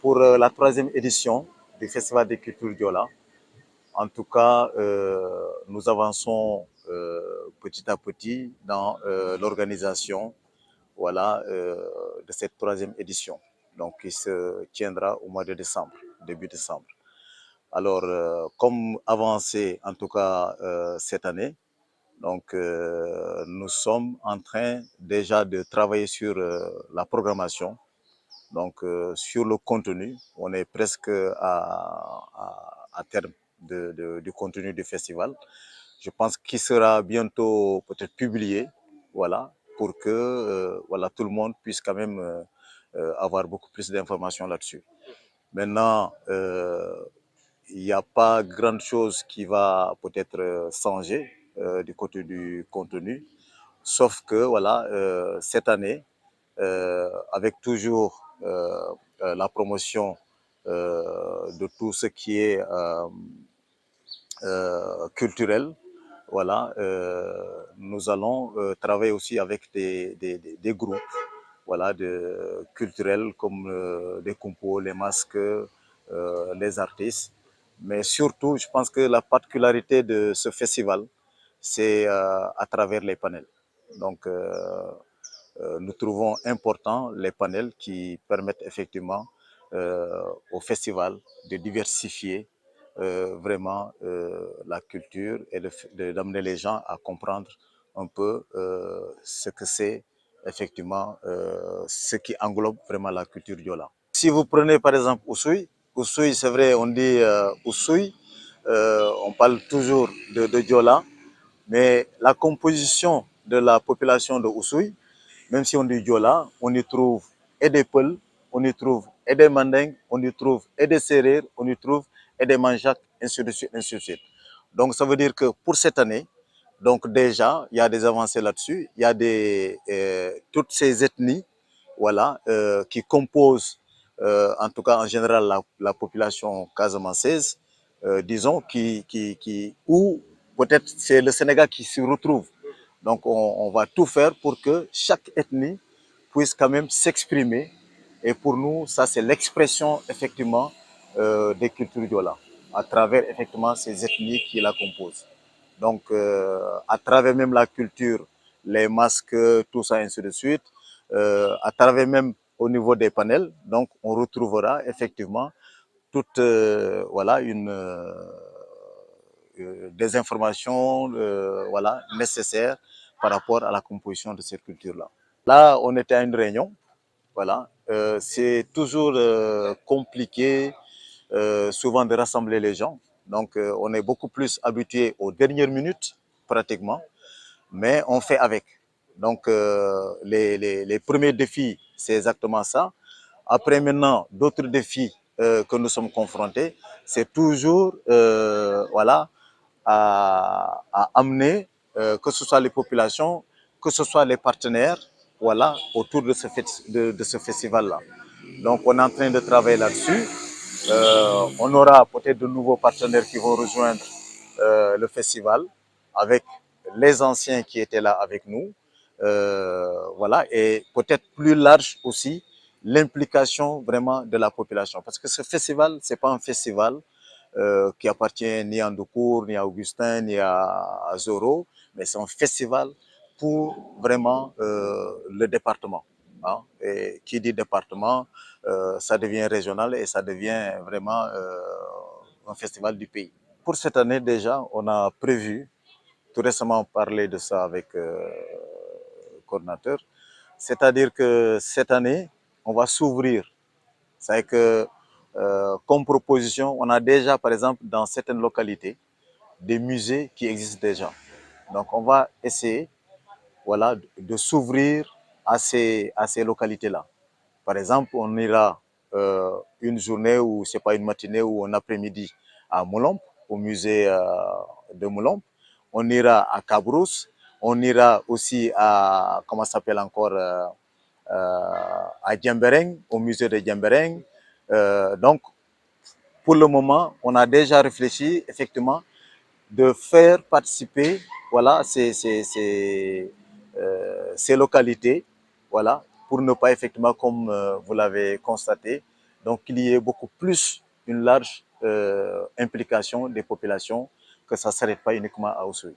pour la troisième édition du Festival des cultures Diola. En tout cas, nous avançons petit à petit dans l'organisation voilà, de cette troisième édition, donc qui se tiendra au mois de décembre, début décembre. Alors, comme avancé en tout cas cette année, donc nous sommes en train déjà de travailler sur la programmation, donc sur le contenu. On est presque à terme du contenu du festival. Je pense qu'il sera bientôt peut-être publié, voilà, pour que voilà, tout le monde puisse quand même avoir beaucoup plus d'informations là-dessus. Maintenant, il n'y a pas grande chose qui va peut-être changer du côté du contenu, sauf que voilà, cette année, avec toujours la promotion de tout ce qui est culturel, voilà, nous allons travailler aussi avec des groupes voilà, culturels comme les compos, les masques, les artistes. Mais surtout, je pense que la particularité de ce festival, c'est à travers les panels. Donc, nous trouvons important les panels qui permettent effectivement au festival de diversifier vraiment la culture et d'amener les gens à comprendre un peu ce que c'est effectivement ce qui englobe vraiment la culture Diola. Si vous prenez par exemple Oussouye, Oussouye c'est vrai on dit Oussouye, on parle toujours de Diola, mais la composition de la population de Oussouye, même si on dit Diola, on y trouve et des Peuls, on y trouve et des Mandingues, on y trouve et des Sérères, on y trouve et des Manjacs, ainsi de suite, ainsi de suite. Donc ça veut dire que pour cette année, donc déjà, il y a des avancées là-dessus, il y a toutes ces ethnies voilà, qui composent, en tout cas en général, la population casamançaise, disons, où peut-être c'est le Sénégal qui s'y retrouve. Donc on va tout faire pour que chaque ethnie puisse quand même s'exprimer. Et pour nous, ça c'est l'expression effectivement des cultures Diola, à travers effectivement ces ethnies qui la composent. Donc à travers même la culture, les masques, tout ça, ainsi de suite, à travers même au niveau des panels, donc on retrouvera effectivement toute voilà, des informations voilà, nécessaires par rapport à la composition de cette culture-là. Là, on était à une réunion. Voilà. C'est toujours compliqué souvent de rassembler les gens. Donc, on est beaucoup plus habitué aux dernières minutes, pratiquement, mais on fait avec. Donc, les premiers défis, c'est exactement ça. Après, maintenant, d'autres défis que nous sommes confrontés, c'est toujours voilà, à amener, que ce soit les populations, que ce soit les partenaires, voilà, autour de ce festival-là. Donc, on est en train de travailler là-dessus. On aura peut-être de nouveaux partenaires qui vont rejoindre le festival avec les anciens qui étaient là avec nous. Voilà, et peut-être plus large aussi l'implication vraiment de la population. Parce que ce festival, c'est pas un festival qui appartient ni à Ndoukour, ni à Augustin, ni à Zoro, mais c'est un festival pour vraiment le département. Hein. Et qui dit département, ça devient régional et ça devient vraiment un festival du pays. Pour cette année déjà, on a prévu, tout récemment parlé de ça avec le coordinateur, c'est-à-dire que cette année, on va s'ouvrir. C'est que comme proposition, on a déjà, par exemple, dans certaines localités, des musées qui existent déjà. Donc, on va essayer voilà, de s'ouvrir à ces localités-là. Par exemple, on ira une journée ou c'est pas une matinée ou un après-midi à Moulomp, au musée de Moulomp. On ira à Cabrousse. On ira aussi à, comment ça s'appelle encore, à Djembereng, au musée de Djembereng. Donc, pour le moment, on a déjà réfléchi effectivement de faire participer voilà, ces localités, voilà, pour ne pas effectivement, comme vous l'avez constaté, Donc, il y ait beaucoup plus une large implication des populations, que ça ne s'arrête pas uniquement à Oussouye.